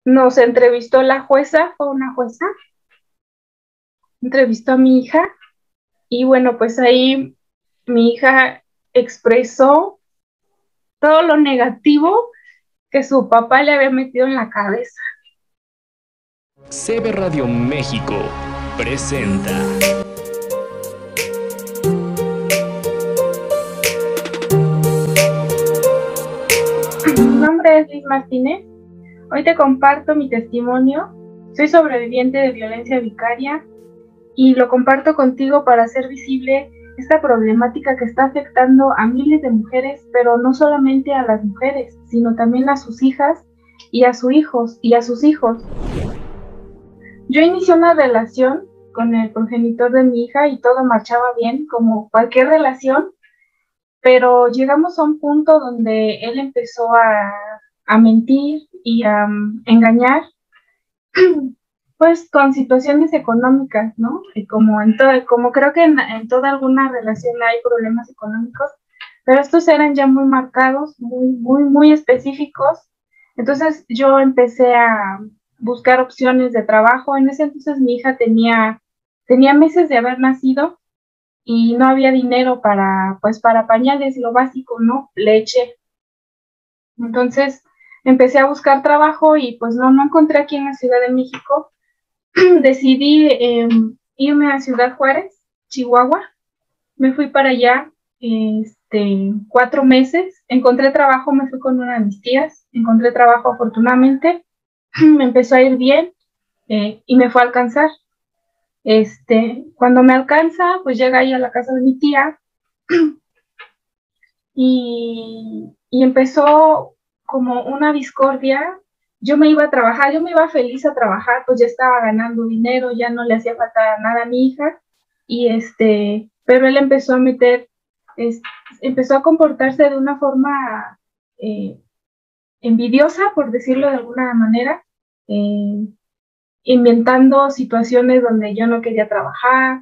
nos entrevistó la jueza, fue una jueza, entrevistó a mi hija y bueno, pues ahí mi hija expresó todo lo negativo que su papá le había metido en la cabeza. CB Radio México presenta. Mi nombre es Liz Martínez. Hoy te comparto mi testimonio. Soy sobreviviente de violencia vicaria y lo comparto contigo para hacer visible esta problemática que está afectando a miles de mujeres, pero no solamente a las mujeres, sino también a sus hijas y a sus hijos. Yo inicié una relación con el progenitor de mi hija y todo marchaba bien, como cualquier relación, pero llegamos a un punto donde él empezó a mentir y a engañar, pues con situaciones económicas, ¿no? Y como creo que en toda alguna relación hay problemas económicos, pero estos eran ya muy marcados, muy específicos. Entonces yo empecé a buscar opciones de trabajo. En ese entonces mi hija tenía meses de haber nacido y no había dinero para pañales, lo básico, ¿no? Leche. Entonces empecé a buscar trabajo y pues no encontré aquí en la Ciudad de México. Decidí irme a Ciudad Juárez, Chihuahua. Me fui para allá 4 meses. Encontré trabajo, me fui con una de mis tías. Encontré trabajo afortunadamente. Me empezó a ir bien y me fue a alcanzar. Cuando me alcanza, pues llega ahí a la casa de mi tía y empezó como una discordia. Yo me iba a trabajar, yo me iba feliz a trabajar, pues ya estaba ganando dinero, ya no le hacía falta nada a mi hija, pero él empezó a es, empezó a comportarse de una forma eh, envidiosa, por decirlo de alguna manera, eh, inventando situaciones donde yo no quería trabajar,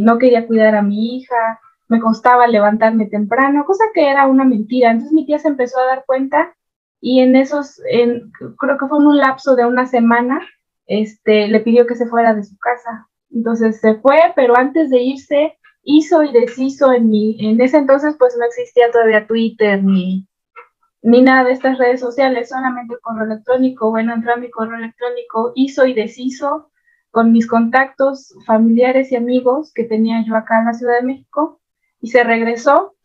no quería cuidar a mi hija, me costaba levantarme temprano, cosa que era una mentira. Entonces mi tía se empezó a dar cuenta y creo que fue en un lapso de una semana, le pidió que se fuera de su casa. Entonces se fue, pero antes de irse hizo y deshizo en ese entonces pues no existía todavía Twitter ni nada de estas redes sociales, solamente el correo electrónico. Bueno, entró a mi correo electrónico, hizo y deshizo con mis contactos familiares y amigos que tenía yo acá en la Ciudad de México y se regresó.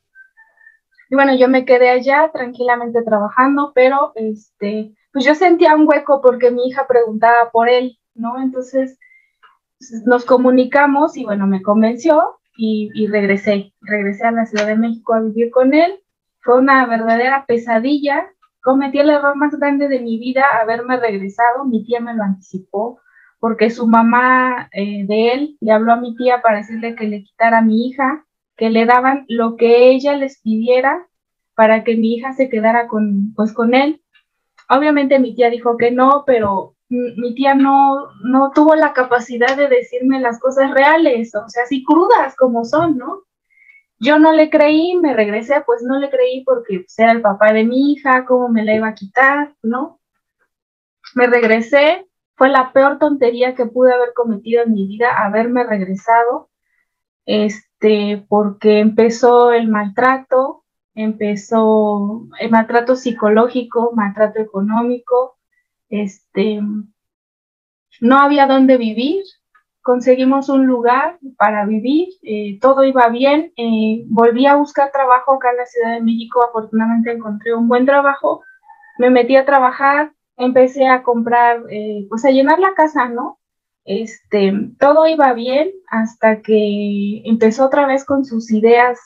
Y bueno, yo me quedé allá tranquilamente trabajando, pero pues yo sentía un hueco porque mi hija preguntaba por él, ¿no? Entonces nos comunicamos y bueno, me convenció y regresé a la Ciudad de México a vivir con él. Fue una verdadera pesadilla. Cometí el error más grande de mi vida, haberme regresado. Mi tía me lo anticipó porque su mamá de él le habló a mi tía para decirle que le quitara a mi hija, que le daban lo que ella les pidiera para que mi hija se quedara con él. Obviamente mi tía dijo que no, pero mi tía no tuvo la capacidad de decirme las cosas reales, o sea, así crudas como son, ¿no? Yo no le creí, me regresé, pues no le creí porque pues, era el papá de mi hija, cómo me la iba a quitar, ¿no? Me regresé, fue la peor tontería que pude haber cometido en mi vida, haberme regresado, porque empezó el maltrato psicológico, maltrato económico. este, no había dónde vivir, conseguimos un lugar para vivir, todo iba bien, volví a buscar trabajo acá en la Ciudad de México, afortunadamente encontré un buen trabajo, me metí a trabajar, empecé a comprar, pues a llenar la casa, ¿no? Todo iba bien hasta que empezó otra vez con sus ideas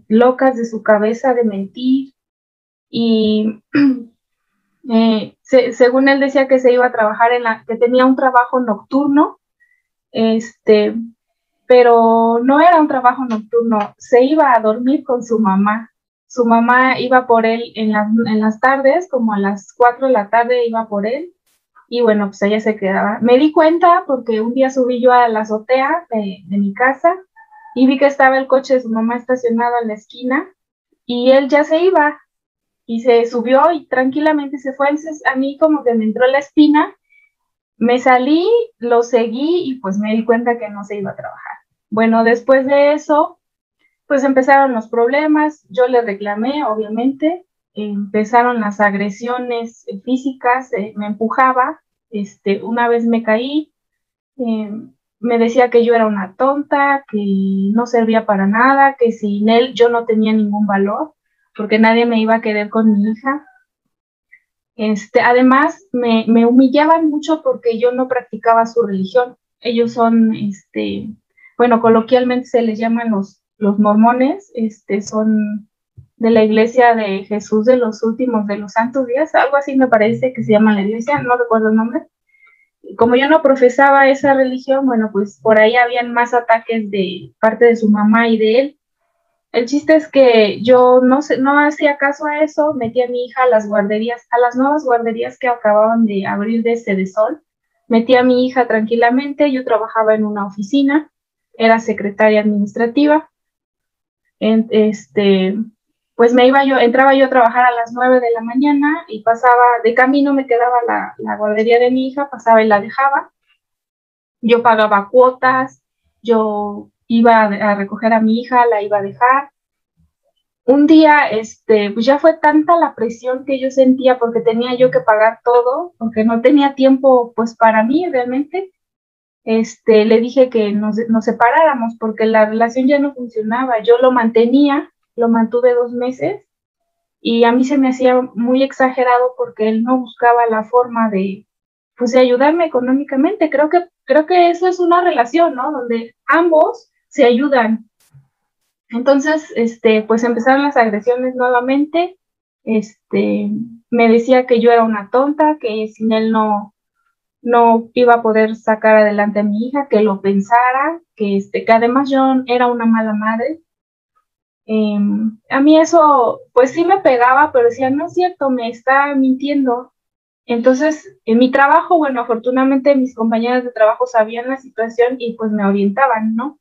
locas de su cabeza de mentir y según él decía que se iba a trabajar que tenía un trabajo nocturno, este, pero no era un trabajo nocturno, se iba a dormir con su mamá. Su mamá iba por él en las tardes, como a las 4 de la tarde iba por él, y bueno, pues ella se quedaba. Me di cuenta porque un día subí yo a la azotea de mi casa y vi que estaba el coche de su mamá estacionado en la esquina y él ya se iba. y se subió y tranquilamente se fue. Entonces a mí como que me entró la espina, me salí, lo seguí y pues me di cuenta que no se iba a trabajar. Bueno, después de eso, pues empezaron los problemas, yo le reclamé, obviamente, empezaron las agresiones físicas, me empujaba, una vez me caí, eh, me decía que yo era una tonta, que no servía para nada, que sin él yo no tenía ningún valor, porque nadie me iba a querer con mi hija. Además, me humillaban mucho porque yo no practicaba su religión. Ellos son, bueno, coloquialmente se les llaman los mormones, son de la iglesia de Jesús de los últimos de los santos días, algo así me parece que se llama la iglesia, no recuerdo el nombre. Como yo no profesaba esa religión, bueno, pues por ahí habían más ataques de parte de su mamá y de él. El chiste es que yo no hacía caso a eso, metí a mi hija a las guarderías, a las nuevas guarderías que acababan de abrir de Sedesol. Metí a mi hija tranquilamente, yo trabajaba en una oficina, era secretaria administrativa. En, pues entraba yo a trabajar a las 9 de la mañana y pasaba, de camino me quedaba la guardería de mi hija, pasaba y la dejaba. Yo pagaba cuotas, yo iba a recoger a mi hija, la iba a dejar. Un día, pues ya fue tanta la presión que yo sentía porque tenía yo que pagar todo, porque no tenía tiempo, pues, para mí realmente. Le dije que nos separáramos porque la relación ya no funcionaba. Yo lo mantuve 2 meses y a mí se me hacía muy exagerado porque él no buscaba la forma de, pues, de ayudarme económicamente. Creo que eso es una relación, ¿no? Donde ambos se ayudan. Entonces, pues empezaron las agresiones nuevamente. Este, Me decía que yo era una tonta, que sin él no iba a poder sacar adelante a mi hija, que lo pensara, que además yo era una mala madre. A mí eso, pues sí me pegaba, pero decía, no es cierto, me está mintiendo. Entonces, en mi trabajo, bueno, afortunadamente mis compañeras de trabajo sabían la situación y pues me orientaban, ¿no?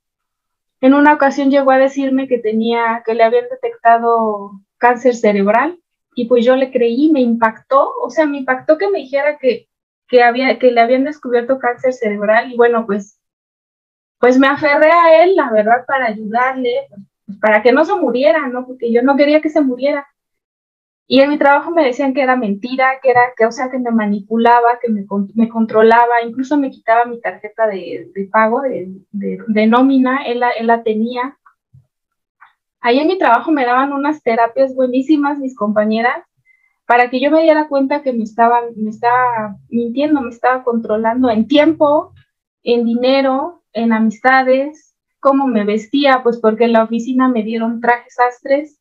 En una ocasión llegó a decirme que le habían detectado cáncer cerebral y pues yo le creí, me impactó, o sea, me impactó que me dijera que le habían descubierto cáncer cerebral y bueno, pues me aferré a él, la verdad, para ayudarle, pues, para que no se muriera, ¿no? Porque yo no quería que se muriera. Y en mi trabajo me decían que era mentira, o sea, que me manipulaba, que me controlaba, incluso me quitaba mi tarjeta de pago, de nómina, él la tenía. Ahí en mi trabajo me daban unas terapias buenísimas mis compañeras para que yo me diera cuenta que me estaba mintiendo, me estaba controlando en tiempo, en dinero, en amistades, cómo me vestía, pues porque en la oficina me dieron trajes sastres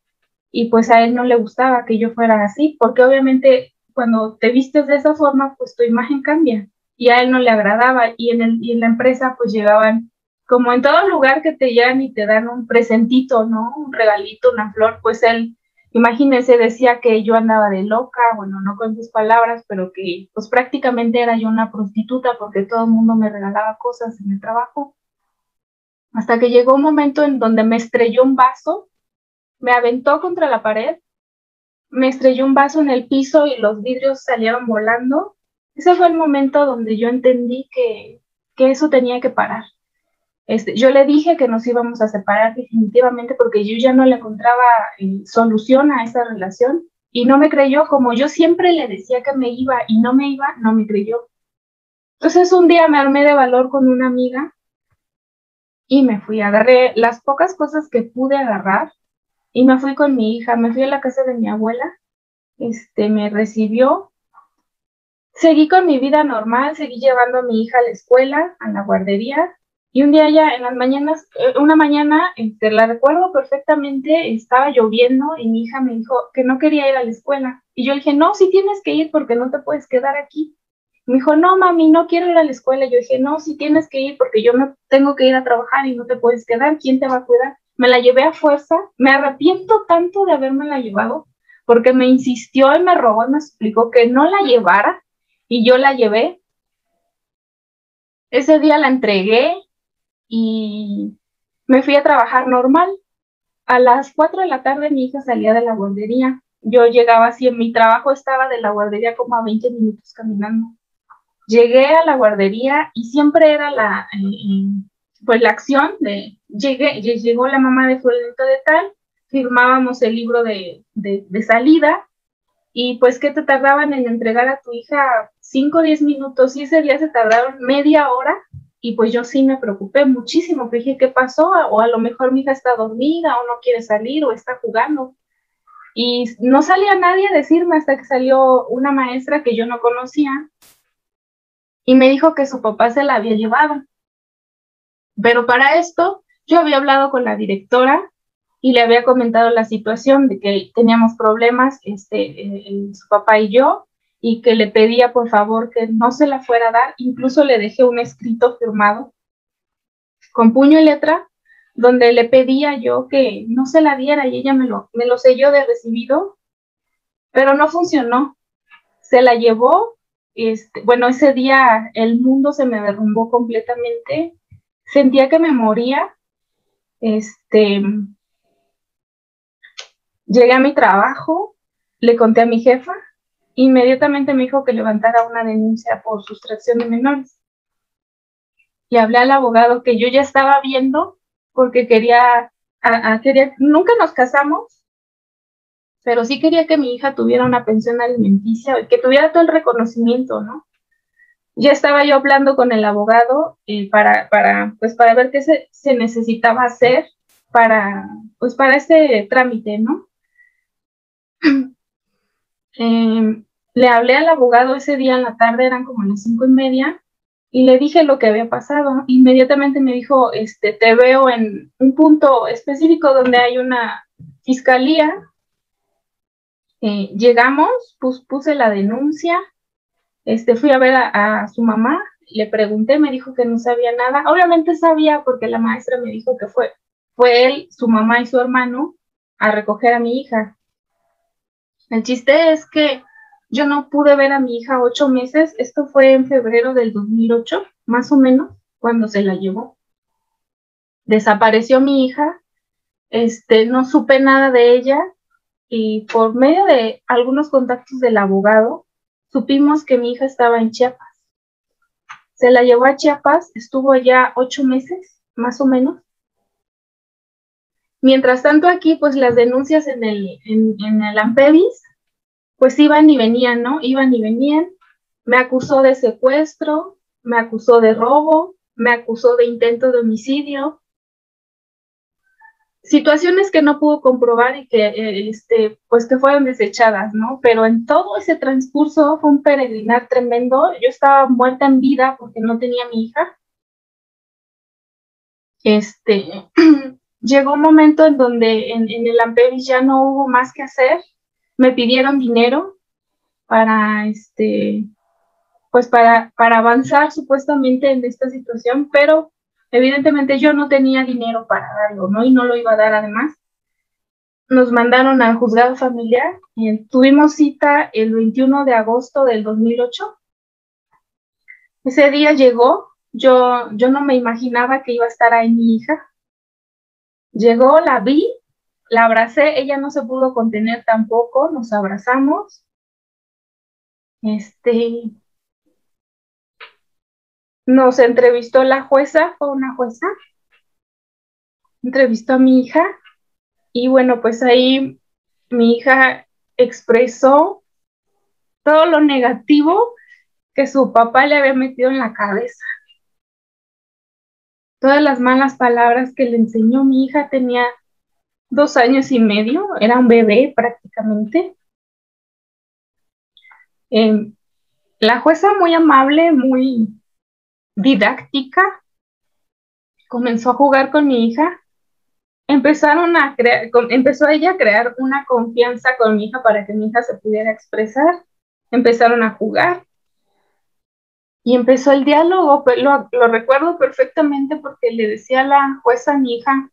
y pues a él no le gustaba que yo fuera así, porque obviamente cuando te vistes de esa forma, pues tu imagen cambia y a él no le agradaba y en la empresa pues llegaban, como en todo lugar que te llegan y te dan un presentito, ¿no? Un regalito, una flor, pues él, imagínense, decía que yo andaba de loca, bueno, no con sus palabras, pero que pues prácticamente era yo una prostituta porque todo el mundo me regalaba cosas en el trabajo. Hasta que llegó un momento en donde me estrelló un vaso, me aventó contra la pared, me estrelló un vaso en el piso y los vidrios salieron volando. Ese fue el momento donde yo entendí que eso tenía que parar. Yo le dije que nos íbamos a separar definitivamente porque yo ya no le encontraba solución a esa relación y no me creyó, como yo siempre le decía que me iba y no me iba, no me creyó. Entonces un día me armé de valor con una amiga y me fui, agarré las pocas cosas que pude agarrar y me fui con mi hija, me fui a la casa de mi abuela, me recibió. Seguí con mi vida normal, seguí llevando a mi hija a la escuela, a la guardería, y un día ya en las mañanas, una mañana, la recuerdo perfectamente, estaba lloviendo y mi hija me dijo que no quería ir a la escuela. Y yo le dije, no, sí tienes que ir porque no te puedes quedar aquí. Me dijo, no, mami, no quiero ir a la escuela. Yo dije, no, sí tienes que ir porque yo me tengo que ir a trabajar y no te puedes quedar. ¿Quién te va a cuidar? Me la llevé a fuerza. Me arrepiento tanto de haberme la llevado porque me insistió y me rogó y me explicó que no la llevara y yo la llevé. Ese día la entregué y me fui a trabajar normal. A las 4 de la tarde mi hija salía de la guardería Yo llegaba así, en mi trabajo estaba de la guardería como a 20 minutos caminando. Llegué a la guardería y siempre era pues la acción de, llegó la mamá de fulanito de tal, firmábamos el libro de salida y pues que te tardaban en entregar a tu hija 5 o 10 minutos y ese día se tardaron media hora y pues yo sí me preocupé muchísimo, dije, ¿qué pasó? O a lo mejor mi hija está dormida o no quiere salir o está jugando. Y no salía nadie a decirme hasta que salió una maestra que yo no conocía y me dijo que su papá se la había llevado. Pero para esto yo había hablado con la directora y le había comentado la situación de que teníamos problemas, su papá y yo, y que le pedía por favor que no se la fuera a dar. Incluso le dejé un escrito firmado con puño y letra donde le pedía yo que no se la diera y ella me lo selló de recibido, pero no funcionó. Se la llevó, bueno, ese día el mundo se me derrumbó completamente, sentía que me moría, llegué a mi trabajo, le conté a mi jefa, inmediatamente me dijo que levantara una denuncia por sustracción de menores. Y hablé al abogado que yo ya estaba viendo porque quería, nunca nos casamos, pero sí quería que mi hija tuviera una pensión alimenticia y que tuviera todo el reconocimiento, ¿no? Ya estaba yo hablando con el abogado pues para ver qué se necesitaba hacer pues para este trámite, ¿no? Le hablé al abogado ese día en la tarde, eran como las 5:30, y le dije lo que había pasado. Inmediatamente me dijo, te veo en un punto específico donde hay una fiscalía. Llegamos, puse la denuncia, fui a ver a su mamá, le pregunté, me dijo que no sabía nada. Obviamente sabía porque la maestra me dijo que fue él, su mamá y su hermano a recoger a mi hija. El chiste es que yo no pude ver a mi hija 8 meses. Esto fue en febrero del 2008, más o menos, cuando se la llevó. Desapareció mi hija, no supe nada de ella y por medio de algunos contactos del abogado supimos que mi hija estaba en Chiapas. Se la llevó a Chiapas, estuvo allá 8 meses, más o menos. Mientras tanto aquí, pues las denuncias en el AMPEVIS pues iban y venían, ¿no? Iban y venían. Me acusó de secuestro, me acusó de robo, me acusó de intento de homicidio. Situaciones que no pudo comprobar y que, pues que fueron desechadas, ¿no? Pero en todo ese transcurso fue un peregrinar tremendo. Yo estaba muerta en vida porque no tenía a mi hija. Llegó un momento en donde en el AMPEVIS ya no hubo más que hacer. Me pidieron dinero para, pues para avanzar supuestamente en esta situación, pero evidentemente yo no tenía dinero para darlo, ¿no? Y no lo iba a dar además. Nos mandaron al juzgado familiar, tuvimos cita el 21 de agosto del 2008. Ese día llegó, yo no me imaginaba que iba a estar ahí mi hija. Llegó, la vi, la abracé, ella no se pudo contener tampoco, nos abrazamos. Nos entrevistó la jueza, fue una jueza, entrevistó a mi hija y bueno, pues ahí mi hija expresó todo lo negativo que su papá le había metido en la cabeza. Todas las malas palabras que le enseñó. Mi hija tenía 2 años y medio, era un bebé prácticamente. La jueza muy amable, muy didáctica, comenzó a jugar con mi hija. Empezó ella a crear una confianza con mi hija para que mi hija se pudiera expresar. Empezaron a jugar y empezó el diálogo. Lo recuerdo perfectamente porque le decía a la jueza a mi hija,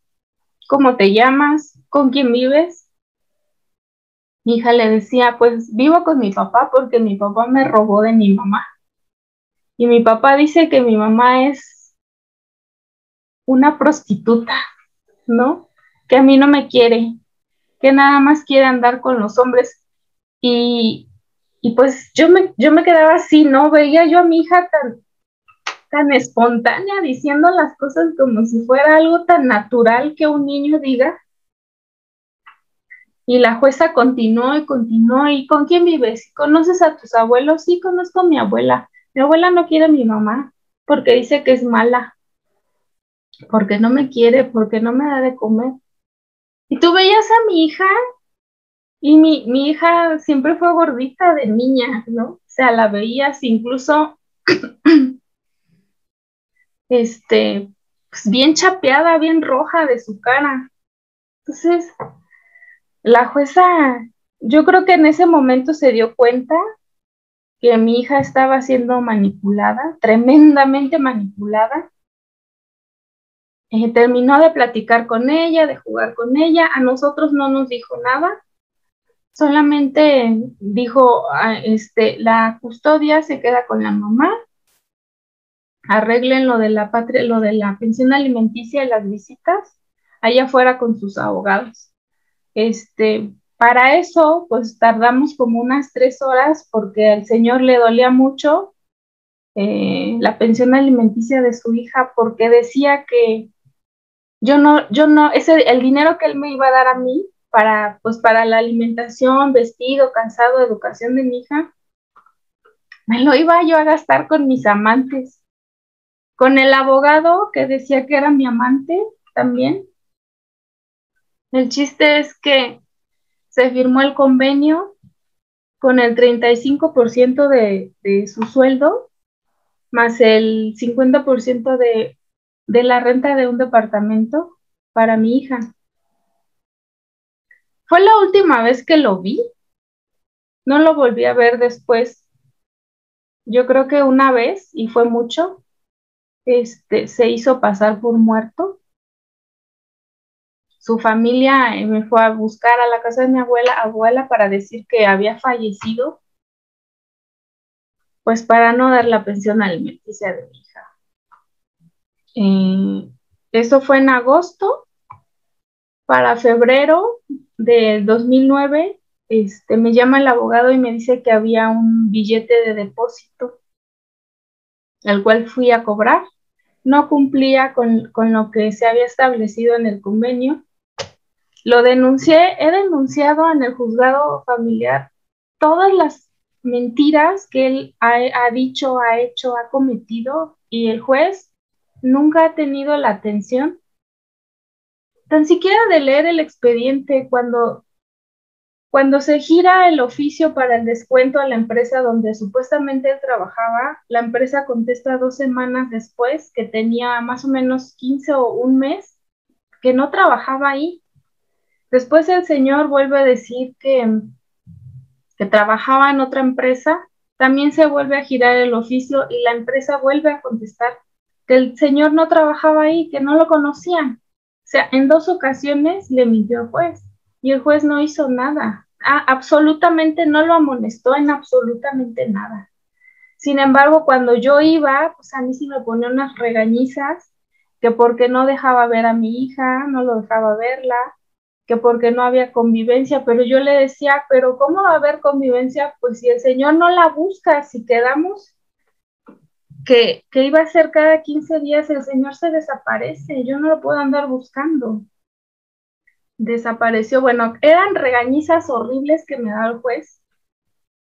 ¿cómo te llamas? ¿Con quién vives? Mi hija le decía, pues vivo con mi papá porque mi papá me robó de mi mamá. Y mi papá dice que mi mamá es una prostituta, ¿no? Que a mí no me quiere. que nada más quiere andar con los hombres. Y, y pues yo me quedaba así, ¿no? Veía yo a mi hija tan espontánea diciendo las cosas como si fuera algo tan natural que un niño diga. Y la jueza continuó y continuó. ¿Y con quién vives? ¿Conoces a tus abuelos? Sí, conozco a mi abuela. Mi abuela no quiere a mi mamá porque dice que es mala, porque no me quiere, porque no me da de comer. Y tú veías a mi hija y mi hija siempre fue gordita de niña, ¿no? O sea, la veías incluso, pues bien chapeada, bien roja de su cara. Entonces, la jueza, yo creo que en ese momento se dio cuenta que mi hija estaba siendo manipulada, tremendamente manipulada. Terminó de platicar con ella, de jugar con ella. A nosotros no nos dijo nada, solamente dijo, la custodia se queda con la mamá, arreglen lo de la patria, lo de la pensión alimenticia y las visitas allá afuera con sus abogados. Para eso, pues tardamos como unas 3 horas porque al señor le dolía mucho la pensión alimenticia de su hija porque decía que el dinero que él me iba a dar a mí pues para la alimentación, vestido, calzado, educación de mi hija, me lo iba yo a gastar con mis amantes, con el abogado que decía que era mi amante también. El chiste es que se firmó el convenio con el 35% de su sueldo, más el 50% de la renta de un departamento para mi hija. Fue la última vez que lo vi, no lo volví a ver después. Yo creo que una vez, y fue mucho, se hizo pasar por muerto. Su familia me fue a buscar a la casa de mi abuela para decir que había fallecido, pues para no dar la pensión alimenticia de mi hija. Eso fue en agosto. Para febrero del 2009, me llama el abogado y me dice que había un billete de depósito, el cual fui a cobrar. No cumplía con lo que se había establecido en el convenio. Lo denuncié, he denunciado en el juzgado familiar todas las mentiras que él ha dicho, ha hecho, ha cometido, y el juez nunca ha tenido la atención, tan siquiera de leer el expediente. Cuando se gira el oficio para el descuento a la empresa donde supuestamente él trabajaba, la empresa contesta 2 semanas después que tenía más o menos 15 o un mes que no trabajaba ahí. Después el señor vuelve a decir que trabajaba en otra empresa, también se vuelve a girar el oficio y la empresa vuelve a contestar que el señor no trabajaba ahí, que no lo conocían. O sea, en 2 ocasiones le mintió al juez y el juez no hizo nada. Absolutamente no lo amonestó en absolutamente nada. Sin embargo, cuando yo iba, pues a mí sí me ponía unas regañizas, que porque no dejaba ver a mi hija, no lo dejaba verla, que porque no había convivencia, pero yo le decía, pero ¿cómo va a haber convivencia? Pues si el Señor no la busca, si quedamos que iba a ser cada 15 días, el Señor se desaparece, yo no lo puedo andar buscando. Desapareció, bueno, eran regañizas horribles que me daba el juez.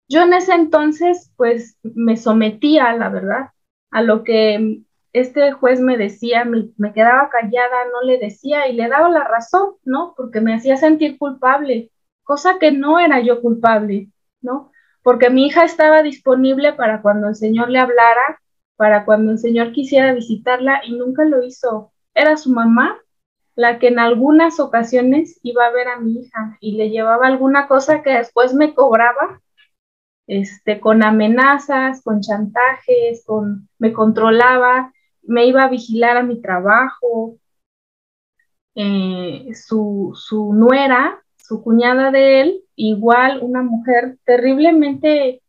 Yo en ese entonces, pues, me sometía, la verdad, a lo que este juez me decía, me quedaba callada, no le decía y le daba la razón, ¿no? Porque me hacía sentir culpable, cosa que no era yo culpable, ¿no? Porque mi hija estaba disponible para cuando el Señor le hablara, para cuando el Señor quisiera visitarla y nunca lo hizo. Era su mamá la que en algunas ocasiones iba a ver a mi hija y le llevaba alguna cosa que después me cobraba, con amenazas, con chantajes, me controlaba, me iba a vigilar a mi trabajo. Su nuera, su cuñada de él, igual una mujer terriblemente,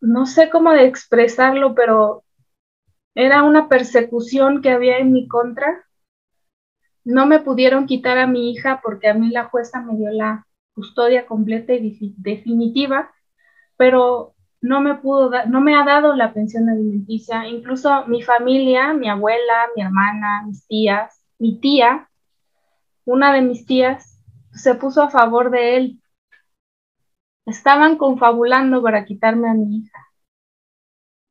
no sé cómo de expresarlo, pero era una persecución que había en mi contra. No me pudieron quitar a mi hija porque a mí la jueza me dio la custodia completa y definitiva, pero no me ha dado la pensión alimenticia. Incluso mi familia, mi abuela, mi hermana, mis tías, mi tía, una de mis tías, se puso a favor de él. Estaban confabulando para quitarme a mi hija.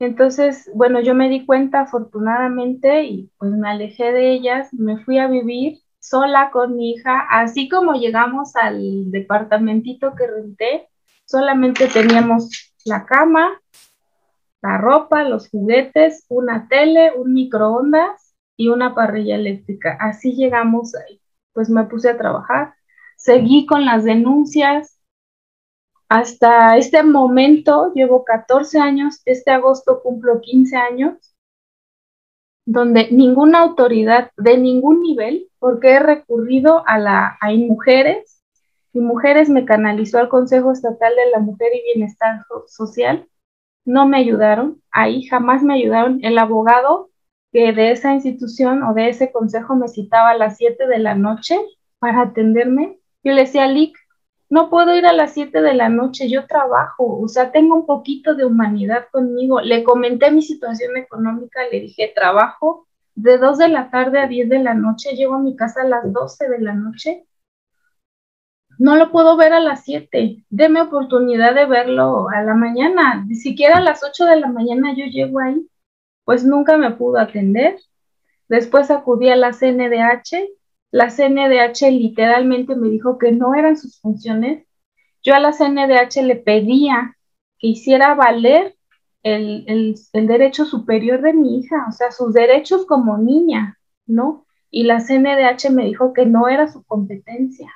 Entonces, bueno, yo me di cuenta afortunadamente y pues me alejé de ellas, me fui a vivir sola con mi hija, así como llegamos al departamentito que renté, solamente teníamos la cama, la ropa, los juguetes, una tele, un microondas y una parrilla eléctrica. Así llegamos ahí. Pues me puse a trabajar, seguí con las denuncias. Hasta este momento llevo 14 años, este agosto cumplo 15 años, donde ninguna autoridad de ningún nivel, porque he recurrido a mujeres, y mujeres me canalizó al Consejo Estatal de la Mujer y Bienestar Social, no me ayudaron, ahí jamás me ayudaron. El abogado que de esa institución o de ese consejo me citaba a las 7 de la noche para atenderme, yo le decía, Lick, no puedo ir a las 7 de la noche, yo trabajo, o sea, tengo un poquito de humanidad conmigo. Le comenté mi situación económica, le dije, trabajo de 2 de la tarde a 10 de la noche, llego a mi casa a las 12 de la noche, no lo puedo ver a las 7. Deme oportunidad de verlo a la mañana. Ni siquiera a las 8 de la mañana yo llego ahí. Pues nunca me pudo atender. Después acudí a la CNDH. La CNDH literalmente me dijo que no eran sus funciones. Yo a la CNDH le pedía que hiciera valer el derecho superior de mi hija, o sea, sus derechos como niña, ¿no? Y la CNDH me dijo que no era su competencia.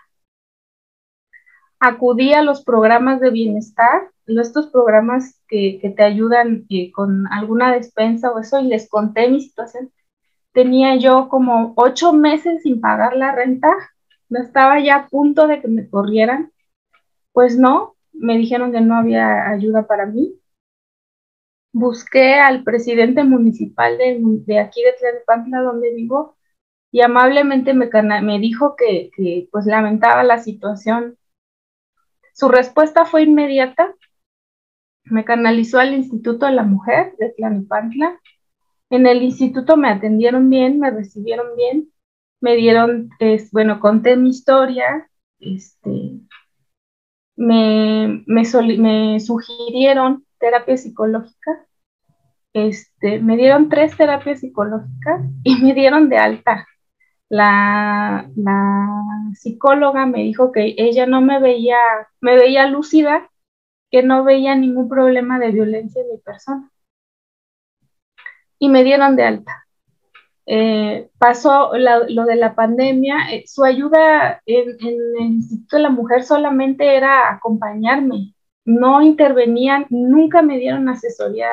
Acudí a los programas de bienestar, estos programas que te ayudan con alguna despensa o eso, y les conté mi situación. Tenía yo como 8 meses sin pagar la renta, no estaba ya a punto de que me corrieran. Pues no, me dijeron que no había ayuda para mí. Busqué al presidente municipal de aquí de Tlalnepantla, donde vivo, y amablemente me dijo que pues lamentaba la situación. Su respuesta fue inmediata. Me canalizó al Instituto de la Mujer de Tlalnepantla. En el instituto me atendieron bien, me recibieron bien, me dieron, bueno, conté mi historia, me sugirieron terapia psicológica, me dieron 3 terapias psicológicas y me dieron de alta. La psicóloga me dijo que ella no me veía lúcida, que no veía ningún problema de violencia en mi persona y me dieron de alta. Pasó lo de la pandemia, su ayuda en el Instituto de la Mujer solamente era acompañarme, no intervenían, nunca me dieron asesoría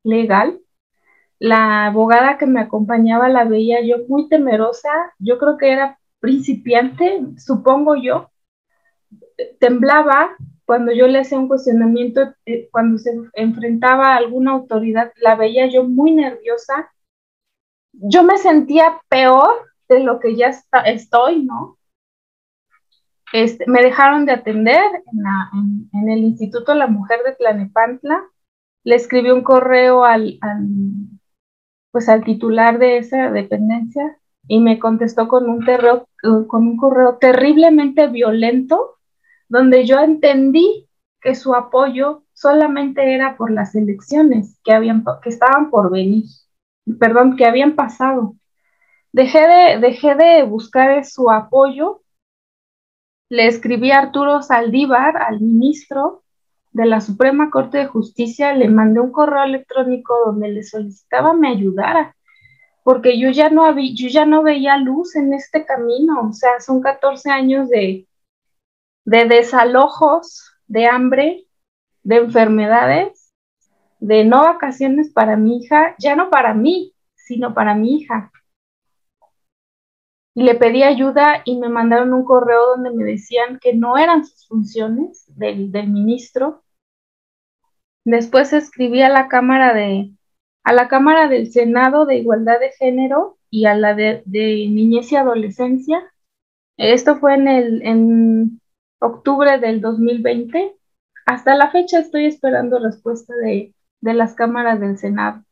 legal. La abogada que me acompañaba la veía yo muy temerosa, yo creo que era principiante, supongo yo, temblaba cuando yo le hacía un cuestionamiento, cuando se enfrentaba a alguna autoridad, la veía yo muy nerviosa. Yo me sentía peor de lo que ya estoy, ¿no? Me dejaron de atender en el Instituto de la Mujer de Tlalnepantla. Le escribí un correo pues al titular de esa dependencia y me contestó con un correo terriblemente violento, donde yo entendí que su apoyo solamente era por las elecciones que estaban por venir, perdón, que habían pasado. Dejé de buscar su apoyo, le escribí a Arturo Saldívar, al ministro de la Suprema Corte de Justicia, le mandé un correo electrónico donde le solicitaba me ayudara, porque yo ya no veía luz en este camino, o sea, son 14 años de desalojos, de hambre, de enfermedades, de no vacaciones para mi hija, ya no para mí, sino para mi hija. Y le pedí ayuda y me mandaron un correo donde me decían que no eran sus funciones del ministro. Después escribí a la Cámara del Senado de Igualdad de Género y a la de niñez y adolescencia. Esto fue en octubre del 2020. Hasta la fecha estoy esperando respuesta de las cámaras del Senado.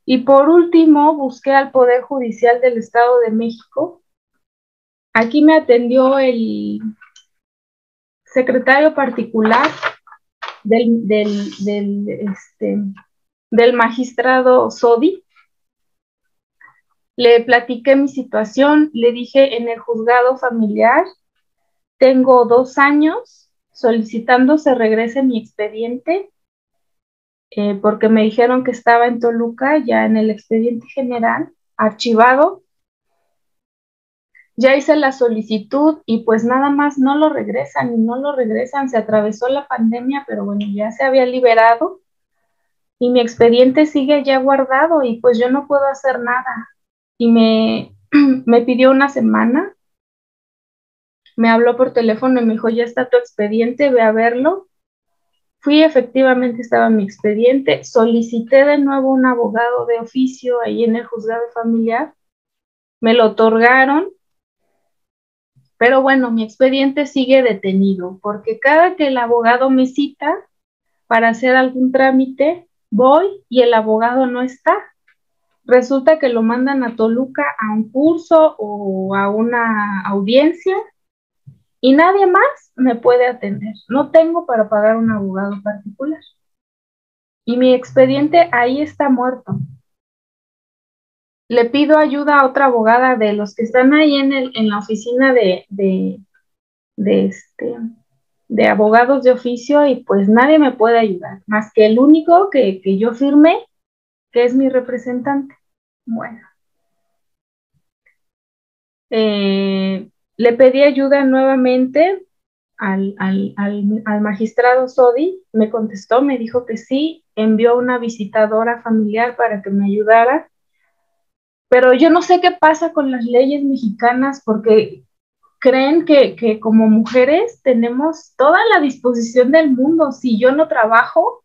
Y por último, busqué al Poder Judicial del Estado de México. Aquí me atendió el secretario particular del magistrado Sodi. Le platiqué mi situación, le dije en el juzgado familiar, tengo 2 años solicitando se regrese mi expediente, porque me dijeron que estaba en Toluca, ya en el expediente general, archivado. Ya hice la solicitud y pues nada más no lo regresan y no lo regresan. Se atravesó la pandemia, pero bueno, ya se había liberado y mi expediente sigue ya guardado y pues yo no puedo hacer nada. Y me pidió una semana, me habló por teléfono y me dijo, ya está tu expediente, ve a verlo. Fui, efectivamente estaba mi expediente, solicité de nuevo un abogado de oficio ahí en el juzgado familiar, me lo otorgaron, pero bueno, mi expediente sigue detenido, porque cada que el abogado me cita para hacer algún trámite, voy y el abogado no está. Resulta que lo mandan a Toluca a un curso o a una audiencia y nadie más me puede atender. No tengo para pagar un abogado particular. Y mi expediente ahí está muerto. Le pido ayuda a otra abogada de los que están ahí en la oficina de, de abogados de oficio y pues nadie me puede ayudar, más que el único que yo firmé, que es mi representante. Bueno, le pedí ayuda nuevamente al magistrado Sodi, me contestó, me dijo que sí, envió una visitadora familiar para que me ayudara, pero yo no sé qué pasa con las leyes mexicanas porque creen que como mujeres tenemos toda la disposición del mundo. Si yo no trabajo,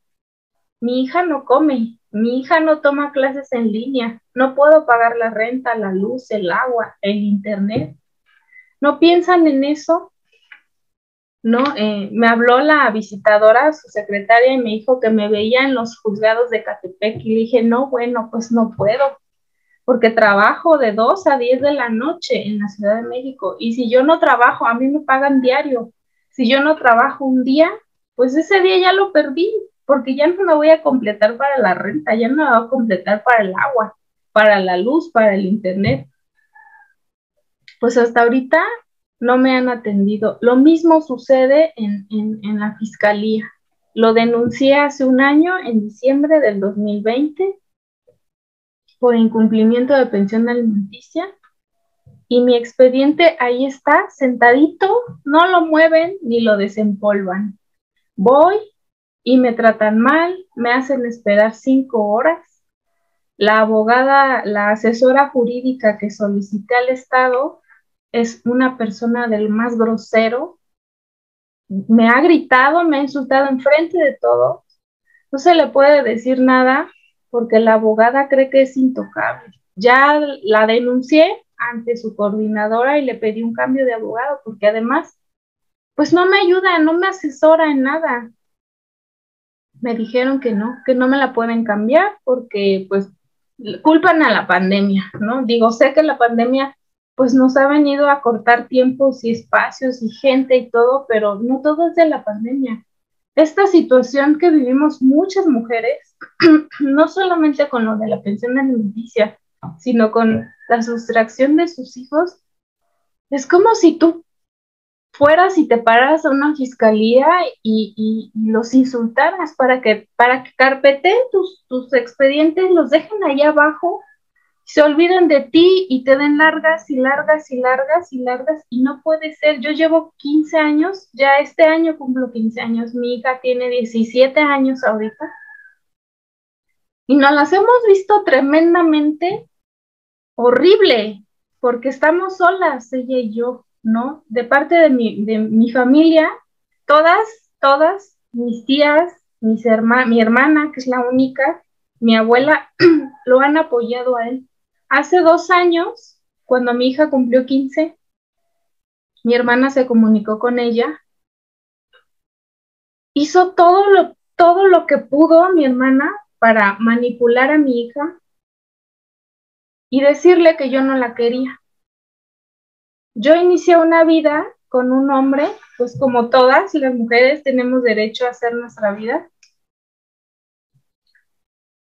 mi hija no come, mi hija no toma clases en línea, no puedo pagar la renta, la luz, el agua, el internet. ¿No piensan en eso? ¿No? Me habló la visitadora, su secretaria, y me dijo que me veía en los juzgados de Catepec y le dije, no, bueno, pues no puedo, porque trabajo de 2 a 10 de la noche en la Ciudad de México y si yo no trabajo, a mí me pagan diario. Si yo no trabajo un día, pues ese día ya lo perdí, porque ya no me voy a completar para la renta, ya no me voy a completar para el agua, para la luz, para el internet. Pues hasta ahorita no me han atendido. Lo mismo sucede en la fiscalía. Lo denuncié hace un año, en diciembre del 2020, por incumplimiento de pensión alimenticia, y mi expediente ahí está, sentadito, no lo mueven ni lo desempolvan. Voy y me tratan mal, me hacen esperar 5 horas. La abogada, la asesora jurídica que solicité al Estado es una persona del más grosero, me ha gritado, me ha insultado enfrente de todo, no se le puede decir nada porque la abogada cree que es intocable. Ya la denuncié ante su coordinadora y le pedí un cambio de abogado porque además, pues no me ayuda, no me asesora en nada. Me dijeron que no me la pueden cambiar porque pues culpan a la pandemia, ¿no? Digo, sé que la pandemia pues nos ha venido a cortar tiempos y espacios y gente y todo, pero no todo es de la pandemia. Esta situación que vivimos muchas mujeres, no solamente con lo de la pensión alimenticia, sino con la sustracción de sus hijos, es como si tú fueras y te paras a una fiscalía y los insultaras para que carpeten tus expedientes, los dejen ahí abajo, se olviden de ti y te den largas y largas y largas y largas y no puede ser. Yo llevo 15 años, ya este año cumplo 15 años, mi hija tiene 17 años ahorita y nos las hemos visto tremendamente horrible porque estamos solas, ella y yo, ¿no? De parte de mi familia, todas, todas, mis tías, mi hermana, que es la única, mi abuela, lo han apoyado a él. Hace 2 años, cuando mi hija cumplió 15, mi hermana se comunicó con ella. Hizo todo lo que pudo mi hermana para manipular a mi hija y decirle que yo no la quería. Yo inicié una vida con un hombre, pues como todas las mujeres tenemos derecho a hacer nuestra vida.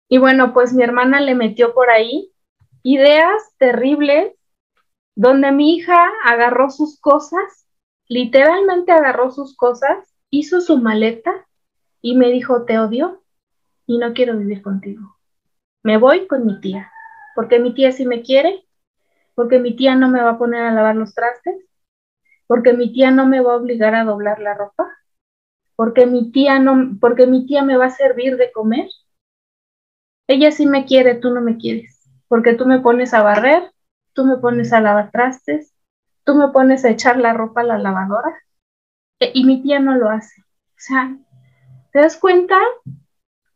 Y bueno, pues mi hermana le metió por ahí ideas terribles, donde mi hija agarró sus cosas, literalmente agarró sus cosas, hizo su maleta y me dijo, te odio y no quiero vivir contigo. Me voy con mi tía, porque mi tía sí me quiere, porque mi tía no me va a poner a lavar los trastes, porque mi tía no me va a obligar a doblar la ropa, porque mi tía me va a servir de comer. Ella sí me quiere, tú no me quieres, porque tú me pones a barrer, tú me pones a lavar trastes, tú me pones a echar la ropa a la lavadora, y mi tía no lo hace. O sea, ¿te das cuenta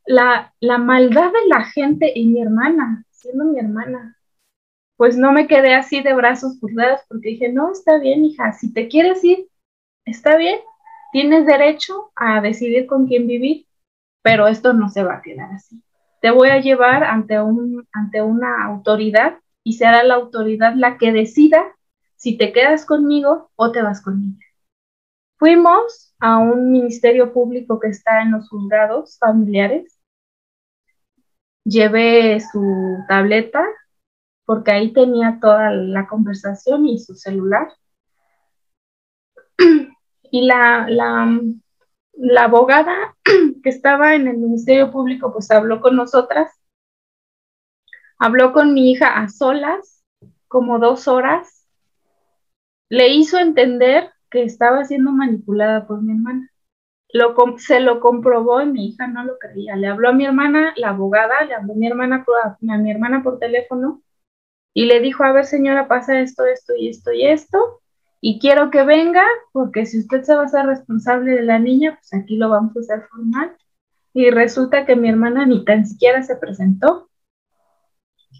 la maldad de la gente y mi hermana, siendo mi hermana? Pues no me quedé así de brazos cruzados porque dije, no, está bien, hija, si te quieres ir, está bien, tienes derecho a decidir con quién vivir, pero esto no se va a quedar así. Te voy a llevar ante una autoridad y será la autoridad la que decida si te quedas conmigo o te vas con ella. Fuimos a un ministerio público que está en los juzgados familiares. Llevé su tableta porque ahí tenía toda la conversación y su celular. Y la abogada que estaba en el Ministerio Público, pues habló con nosotras, habló con mi hija a solas, como 2 horas, le hizo entender que estaba siendo manipulada por mi hermana. Se lo comprobó y mi hija no lo creía. Le habló a mi hermana, la abogada, le habló a mi hermana por teléfono y le dijo, a ver señora, pasa esto, esto y esto y esto, y quiero que venga, porque si usted se va a hacer responsable de la niña, pues aquí lo vamos a hacer formal. Y resulta que mi hermana ni tan siquiera se presentó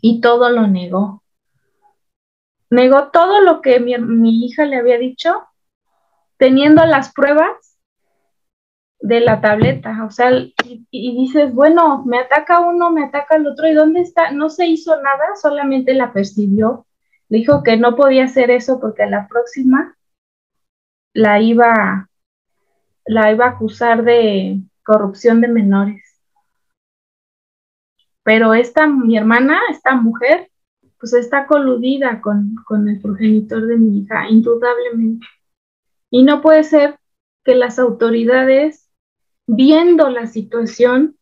y todo lo negó. Negó todo lo que mi hija le había dicho, teniendo las pruebas de la tableta. O sea, y dices, bueno, me ataca uno, me ataca el otro, ¿y dónde está? No se hizo nada, solamente la persiguió. Le dijo que no podía hacer eso porque a la próxima la iba, la iba a acusar de corrupción de menores. Pero mi hermana, esta mujer, pues está coludida con el progenitor de mi hija, indudablemente. Y no puede ser que las autoridades, viendo la situación,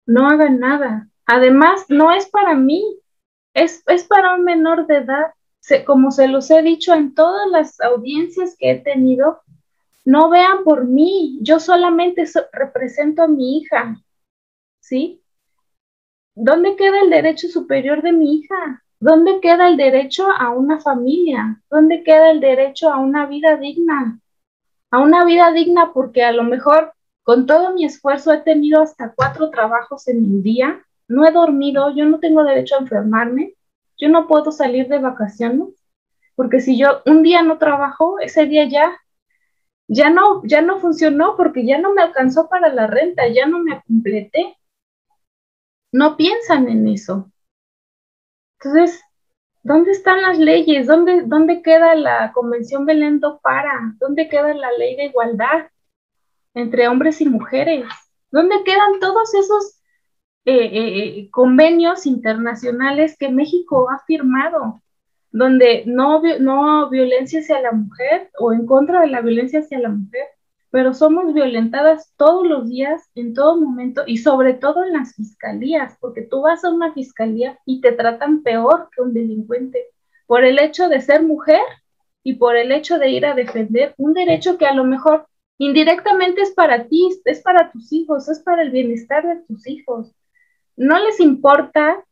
no hagan nada. Además, no es para mí, es para un menor de edad. Como se los he dicho en todas las audiencias que he tenido, no vean por mí, yo solamente represento a mi hija, ¿sí? ¿Dónde queda el derecho superior de mi hija? ¿Dónde queda el derecho a una familia? ¿Dónde queda el derecho a una vida digna? A una vida digna porque a lo mejor con todo mi esfuerzo he tenido hasta 4 trabajos en el día, no he dormido, yo no tengo derecho a enfermarme, yo no puedo salir de vacaciones, porque si yo un día no trabajo, ese día ya no funcionó porque ya no me alcanzó para la renta, ya no me completé. No piensan en eso. Entonces, ¿dónde están las leyes? ¿Dónde queda la Convención Belén do Pará? ¿Dónde queda la ley de igualdad entre hombres y mujeres? ¿Dónde quedan todos esos convenios internacionales que México ha firmado? Donde no violencia hacia la mujer o en contra de la violencia hacia la mujer, pero somos violentadas todos los días, en todo momento, y sobre todo en las fiscalías, porque tú vas a una fiscalía y te tratan peor que un delincuente, por el hecho de ser mujer y por el hecho de ir a defender un derecho que a lo mejor indirectamente es para ti, es para tus hijos, es para el bienestar de tus hijos. No les importa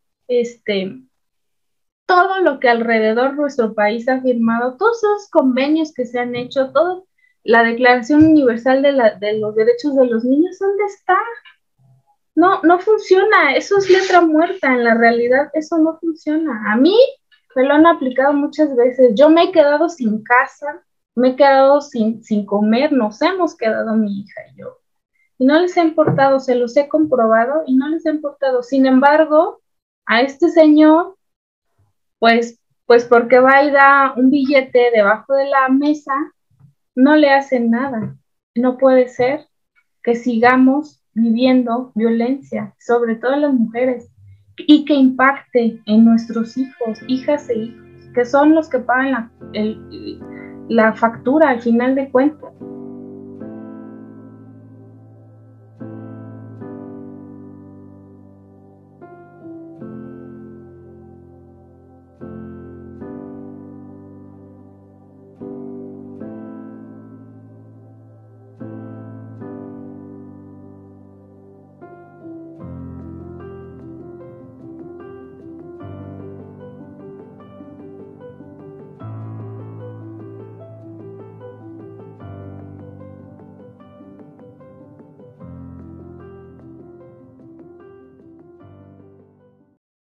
todo lo que alrededor de nuestro país ha firmado, todos esos convenios que se han hecho, toda la Declaración Universal de los Derechos de los Niños, ¿dónde está? No, no funciona, eso es letra muerta, en la realidad eso no funciona. A mí Me lo han aplicado muchas veces. Yo me he quedado sin casa, me he quedado sin comer, nos hemos quedado mi hija y yo. Y no les ha importado, se los he comprobado y no les ha importado. Sin embargo, a este señor, pues porque va y da un billete debajo de la mesa, no le hacen nada. No puede ser que sigamos viviendo violencia, sobre todo en las mujeres, y que impacte en nuestros hijos, hijas e hijos, que son los que pagan la factura al final de cuentas.